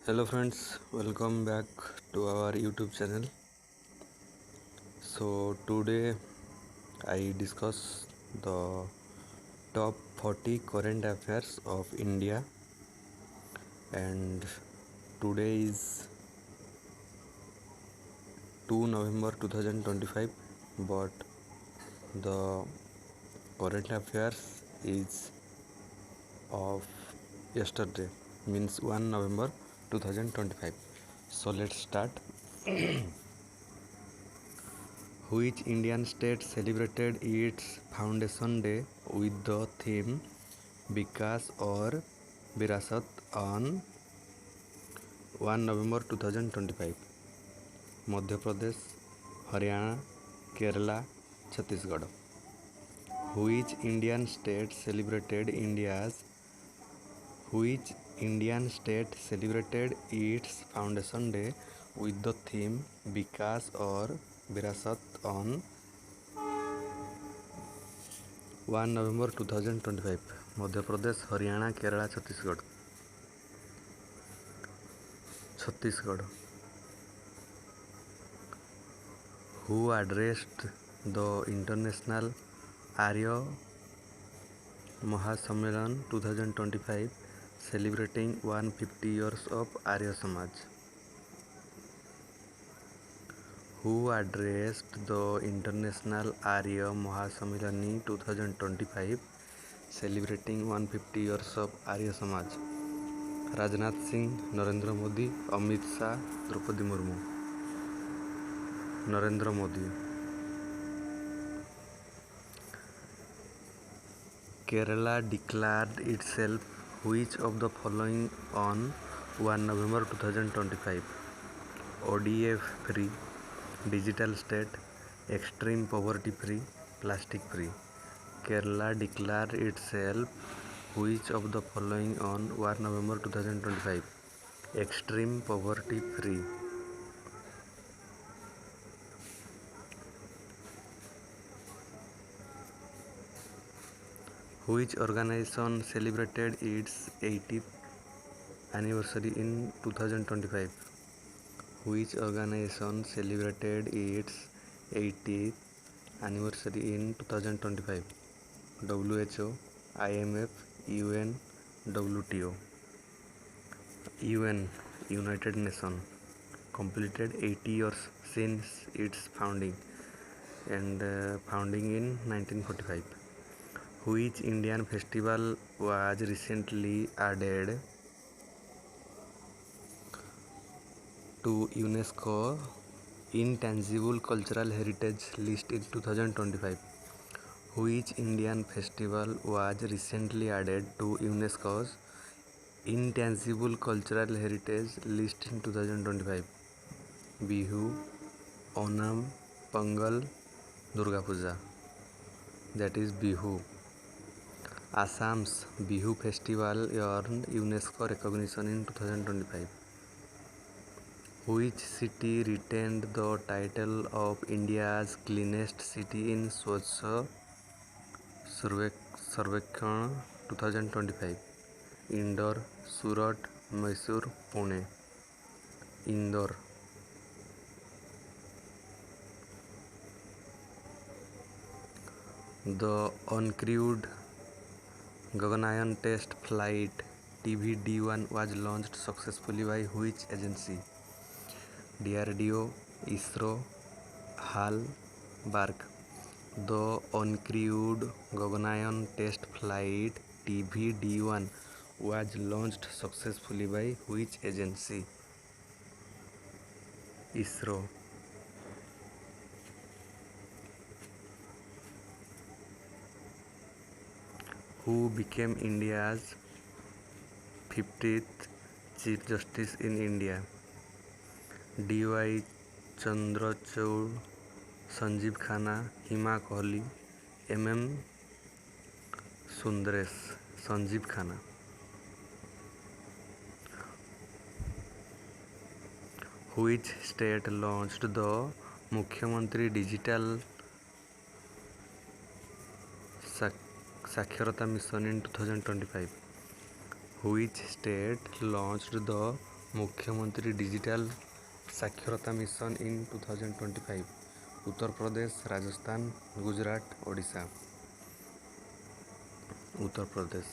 Hello friends, welcome back to our YouTube channel. So today I discuss the top 40 current affairs of India, and today is 2 November 2025, but the current affairs is of yesterday, means 1 November 2025. So let's start. Which Indian state celebrated its Foundation Day with the theme Vikas or Virasat on 1 November 2025? Madhya Pradesh, Haryana, Kerala, Chhattisgarh. Which Indian state celebrated its Foundation Day with the theme Vikas or Virasat on 1 November 2025? Madhya Pradesh, Haryana, Kerala, Chhattisgarh. Who addressed the International Arya Mahasammelan 2025 celebrating 150 years of Arya Samaj? Who addressed the International Arya Mahasammelani 2025 celebrating 150 years of Arya Samaj? Rajnath Singh, Narendra Modi, Amit Shah, Draupadi Murmu. Narendra Modi. Kerala declared itself which of the following on 1 November 2025? ODF free, digital state, extreme poverty free, plastic free. Kerala declared itself which of the following on 1 November 2025? Extreme poverty free. Which organization celebrated its 80th anniversary in 2025? Which organization celebrated its 80th anniversary in 2025? WHO, IMF, UN, WTO. UN, United Nations, completed 80 years since its founding in 1945. Which Indian festival was recently added to UNESCO Intangible Cultural Heritage List in 2025? Which Indian festival was recently added to UNESCO's Intangible Cultural Heritage List in 2025? Bihu, Onam, Pongal, Durga Puja. That is Bihu. Assam's Bihu festival earned UNESCO recognition in 2025. Which city retained the title of India's cleanest city in Swachh Sarvekhan 2025? Indore, Surat, Mysore, Pune. Indore. The uncrewed Gaganyaan test flight TVD-1 was launched successfully by which agency? DRDO, ISRO, HAL, BARC. The uncrewed Gaganyaan test flight TVD-1 was launched successfully by which agency? ISRO. Who became India's 50th Chief Justice in India? D.Y. Chandrachud, Sanjeev Khanna, Hima Kohli, M.M. Sundaresh. Sanjeev Khanna. Which state launched the Mukhyamantri Digital Sakhyarata Mission in 2025? Which state launched the मुख्यमंत्री digital साक्षरता mission in 2025 Uttar Pradesh, Rajasthan, Gujarat, Odisha. Uttar Pradesh.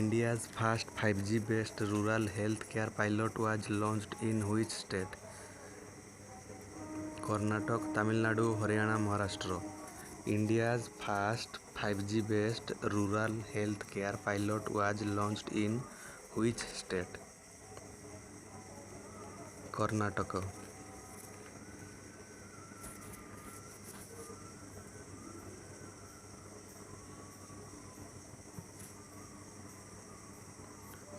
India's first 5G based rural health care pilot was launched in which state? Karnataka, Tamil Nadu, Haryana, Maharashtra. India's first 5G based rural health care pilot was launched in which state? Karnataka.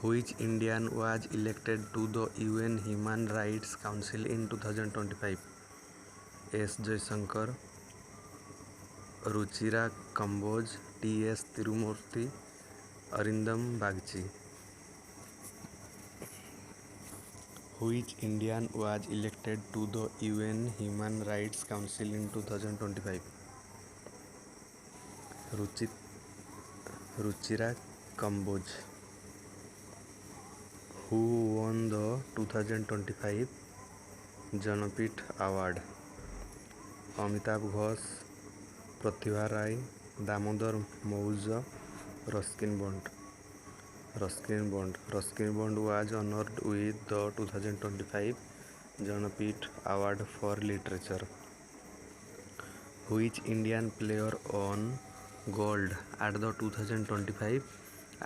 Which Indian was elected to the UN Human Rights Council in 2025? S. Jaishankar, Ruchira Kamboj, T.S. Tirumurti, Arindam Bagchi. Which Indian was elected to the UN Human Rights Council in 2025? Ruchira Kamboj. Who won the 2025 Jnanpith award? Amitav Ghosh, Pratibha Ray, Damodar Mauzo, Ruskin Bond. Ruskin Bond was honored with the 2025 Jnanpith Award for Literature. Which Indian player won gold at the 2025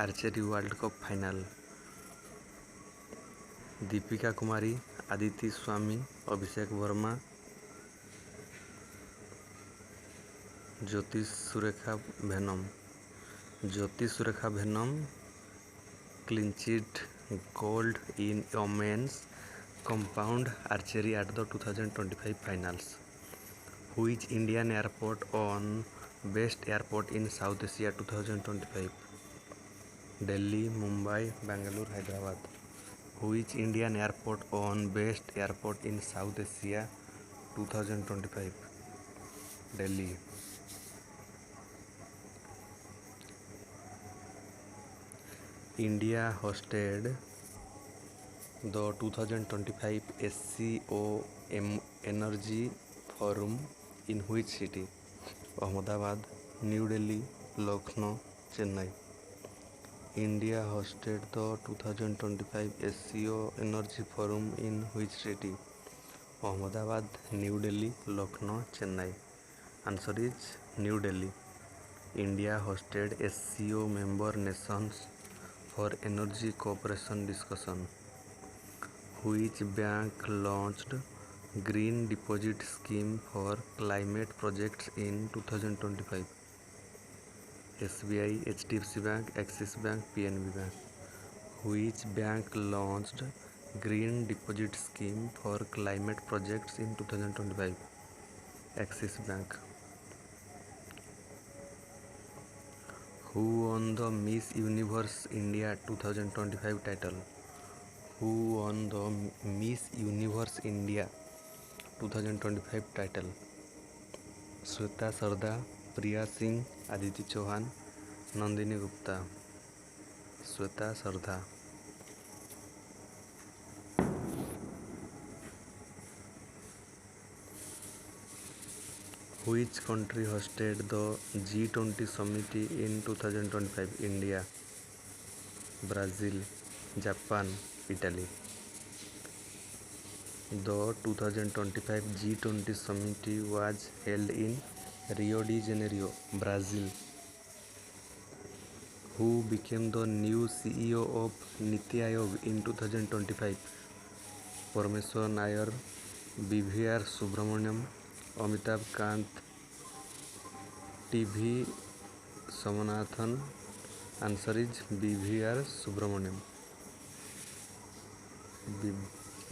Archery World Cup final? Deepika Kumari, Aditi Swami, Abhishek Verma, Jyoti Surekha venom clinched gold in women's compound archery at the 2025 finals. Which Indian airport won best airport in South Asia 2025? Delhi, Mumbai, Bangalore, Hyderabad. Which Indian airport won best airport in South Asia 2025? Delhi. India hosted the 2025 SCO Energy Forum in which city? Ahmedabad, New Delhi, Lucknow, Chennai. India hosted the 2025 SCO Energy Forum in which city? Ahmedabad, New Delhi, Lucknow, Chennai. Answer is New Delhi. India hosted SCO member nations for energy cooperation discussion. Which bank launched green deposit scheme for climate projects in 2025? SBI, HDFC Bank, Axis Bank, PNB Bank. Which bank launched green deposit scheme for climate projects in 2025? Axis Bank. Who won the Miss Universe India 2025 title? Who won the Miss Universe India 2025 title? Shweta Sarda, Priya Singh, Aditi Chauhan, Nandini Gupta. Shweta Sarda. Which country hosted the G20 summit in 2025? India, Brazil, Japan, Italy. The 2025 G20 summit was held in Rio de Janeiro, Brazil. Who became the new CEO of Niti Aayog in 2025? Parmeshwar Nair, BVR Subramaniam, Amitabh Kant, TV Somanathan. Answer is BVR Subramaniam.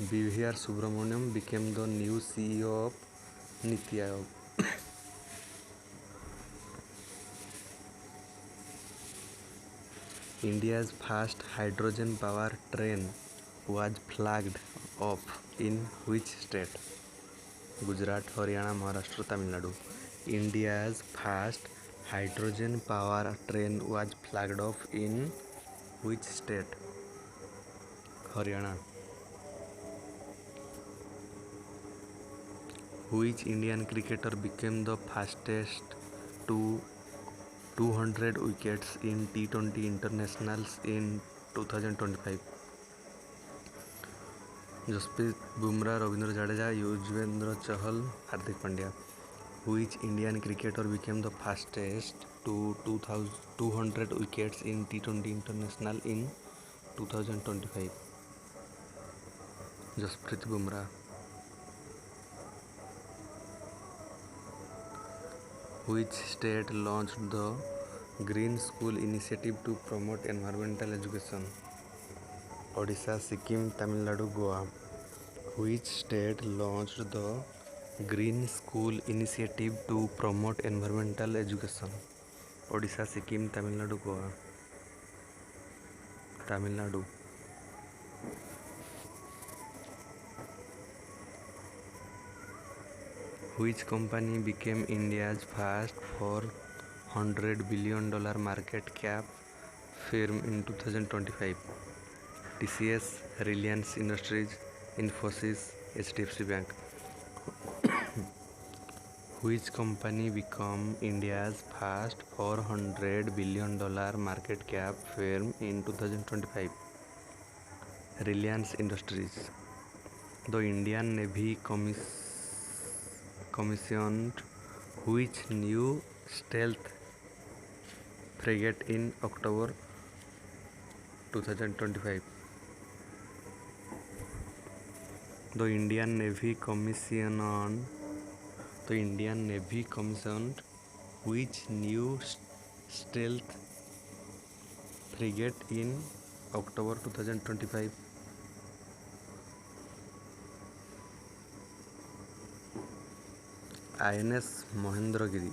BVR Subramaniam became the new CEO of Niti Aayog. India's first hydrogen power train was flagged off in which state? Gujarat, Haryana, Maharashtra, Tamil Nadu. India's first hydrogen power train was flagged off in which state? Haryana. Which Indian cricketer became the fastest to 200 wickets in T20 internationals in 2025? Jasprit Bumrah, Ravindra Jadeja, Yuzvendra Chahal, Hardik Pandya. Which Indian cricketer became the fastest to 200 wickets in T20 international in 2025? Jasprit Bumrah. Which state launched the Green School initiative to promote environmental education? Odisha, Sikkim, Tamil Nadu, Goa. Which state launched the Green School initiative to promote environmental education? Odisha, Sikkim, Tamil Nadu, Goa. Tamil Nadu. Which company became India's first $400 billion market cap firm in 2025? TCS, Reliance Industries, Infosys, HDFC Bank. Which company became India's first $400 billion market cap firm in 2025? Reliance Industries. The Indian Navy commissioned which new stealth frigate in October 2025? The Indian Navy commissioned which new stealth frigate in October 2025? INS Mahendragiri.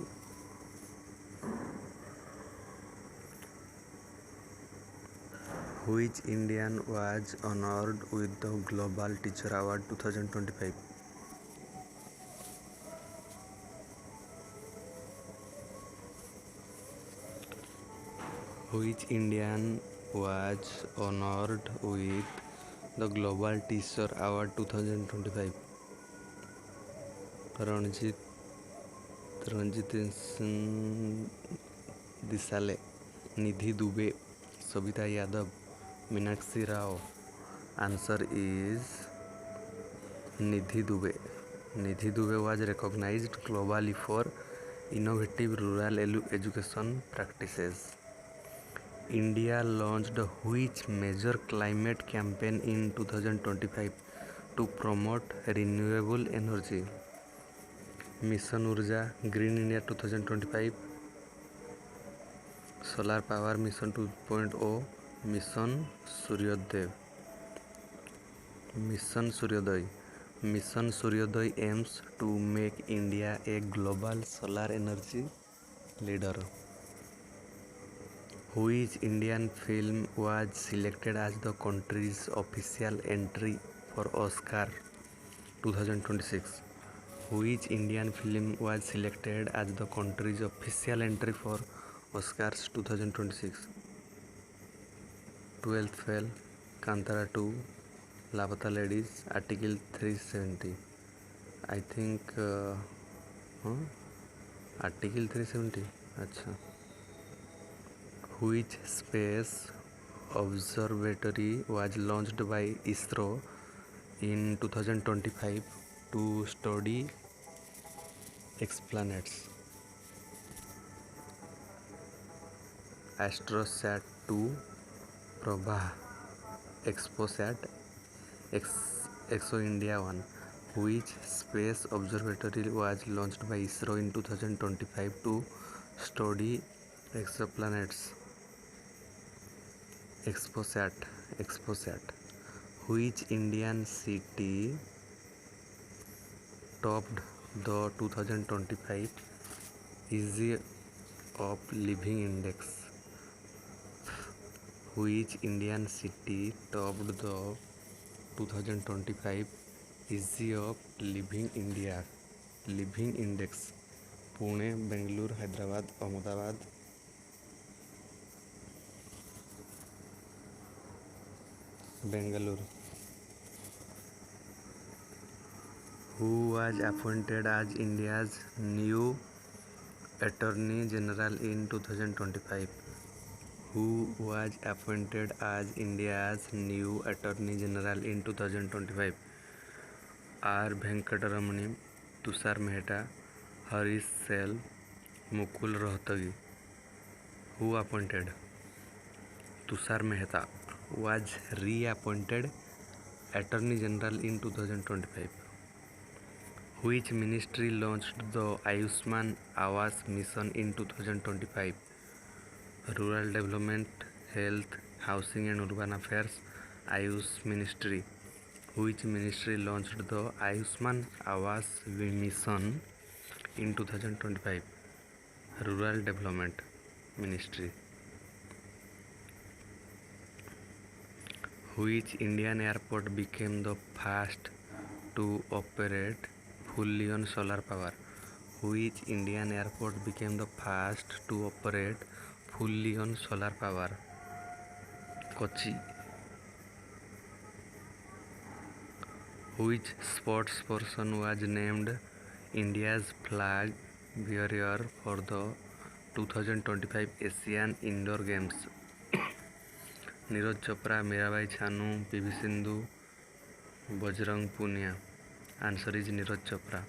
Which Indian was honored with the Global Teacher Award 2025? Which Indian was honored with the Global Teacher Award 2025? Ranjit Disale, Nidhi Dubey, Sabita Yadav, Meenakshi Rao. Answer is Nidhi Dubey. Nidhi Dubey was recognized globally for innovative rural education practices. India launched which major climate campaign in 2025 to promote renewable energy? Mission Urja, Green India 2025, Solar Power Mission 2.0, Mission Suryoday. Mission Suryoday aims to make India a global solar energy leader. Which Indian film was selected as the country's official entry for Oscar 2026? Which Indian film was selected as the country's official entry for Oscars 2026? 12th Fail, Kantara 2, Lapata Ladies, Article 370. I think Article 370. अच्छा. Which space observatory was launched by ISRO in 2025 to study exoplanets? Astrosat 2, Prabha, Exposat, Exo India 1. Which space observatory was launched by ISRO in 2025 to study exoplanets? Exposat. Which Indian city topped the 2025 Ease of Living Index? Which Indian city topped the 2025 Ease of Living Index? Pune, Bangalore, Hyderabad, Ahmedabad. Bengaluru. Who was appointed as India's new Attorney General in 2025? Who was appointed as India's new Attorney General in 2025? R. Venkataramani, Tushar Mehta, Harish Sel, Mukul Rohtagi. Who appointed? Tushar Mehta was reappointed Attorney General in 2025. Which ministry launched the Ayushman Awas mission in 2025? Rural Development, Health, Housing and Urban Affairs, Ayush Ministry. Which ministry launched the Ayushman Awas mission in 2025? Rural Development Ministry. Which Indian airport became the first to operate fully on solar power? Which Indian airport became the first to operate fully on solar power? Kochi. Which sports person was named India's flag bearer for the 2025 Asian Indoor Games? Neeraj Chopra, Mirabai Chanu, PV Sindhu, Bajrang Punia. Answer is Neeraj Chopra.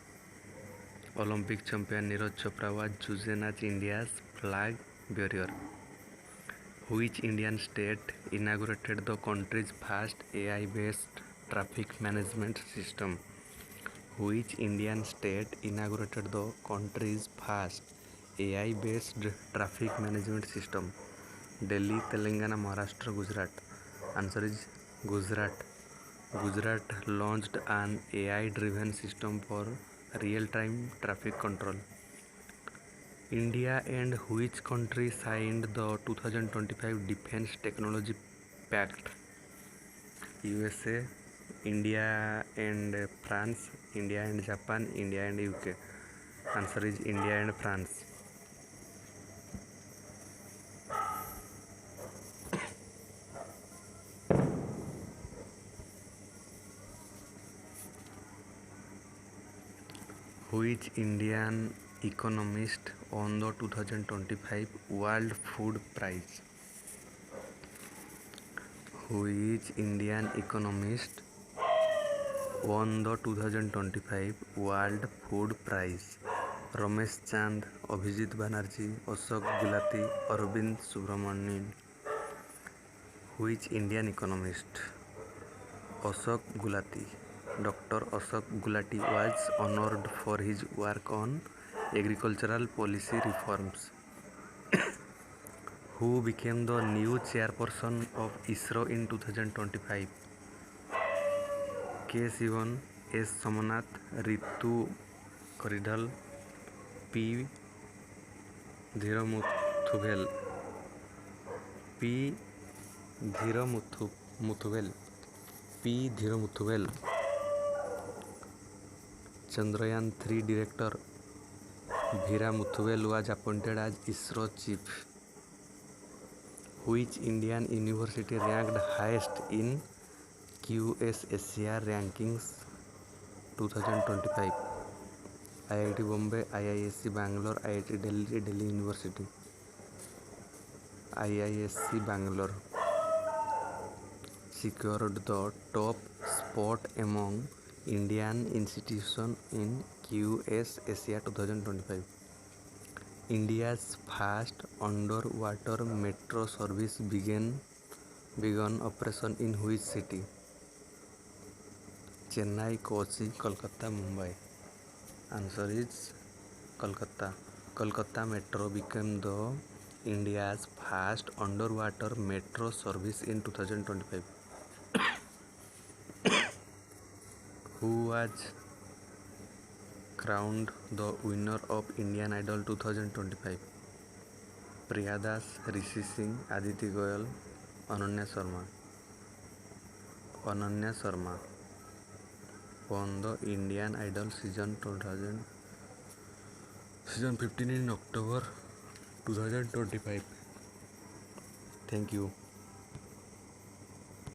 Olympic champion Neeraj Chopra was chosen as India's flag bearer. Which Indian state inaugurated the country's first AI-based traffic management system? Which Indian state inaugurated the country's first AI-based traffic management system? Delhi, Telangana, Maharashtra, Gujarat. Answer is Gujarat. Gujarat launched an AI-driven system for real-time traffic control. India and which country signed the 2025 Defense Technology Pact? USA, India and France, India and Japan, India and UK. Answer is India and France. Which Indian economist won the 2025 World Food Prize? Which Indian economist won the 2025 World Food Prize? Ramesh Chand, Abhijit Banerjee, Ashok Gulati, Arvind Subramanian. Which Indian economist? Ashok Gulati. Dr. Ashok Gulati was honored for his work on agricultural policy reforms. Who became the new chairperson of ISRO in 2025? K. Sivan, S. Somanath, Ritu Karidhal, P. Dhiramuthuvel. P. Dhiramuthuvel. P. Dhiramuthuvel. Chandrayaan 3 director Veera Muthuvel was appointed as ISRO chief. Which Indian university ranked highest in QS Asia rankings 2025? IIT Bombay, IISc Bangalore, IIT Delhi, Delhi University. IISc Bangalore secured the top spot among Indian institutions in QS Asia 2025. India's first underwater metro service began operation in which city? Chennai, Kochi, Kolkata, Mumbai. Answer is Kolkata. Kolkata Metro became the India's first underwater metro service in 2025. Who was crowned the winner of Indian Idol 2025? Priya Das, Rishi Singh, Aditi Goyal, Ananya Sharma. Ananya Sharma won the Indian Idol season 15 in October 2025. Thank you.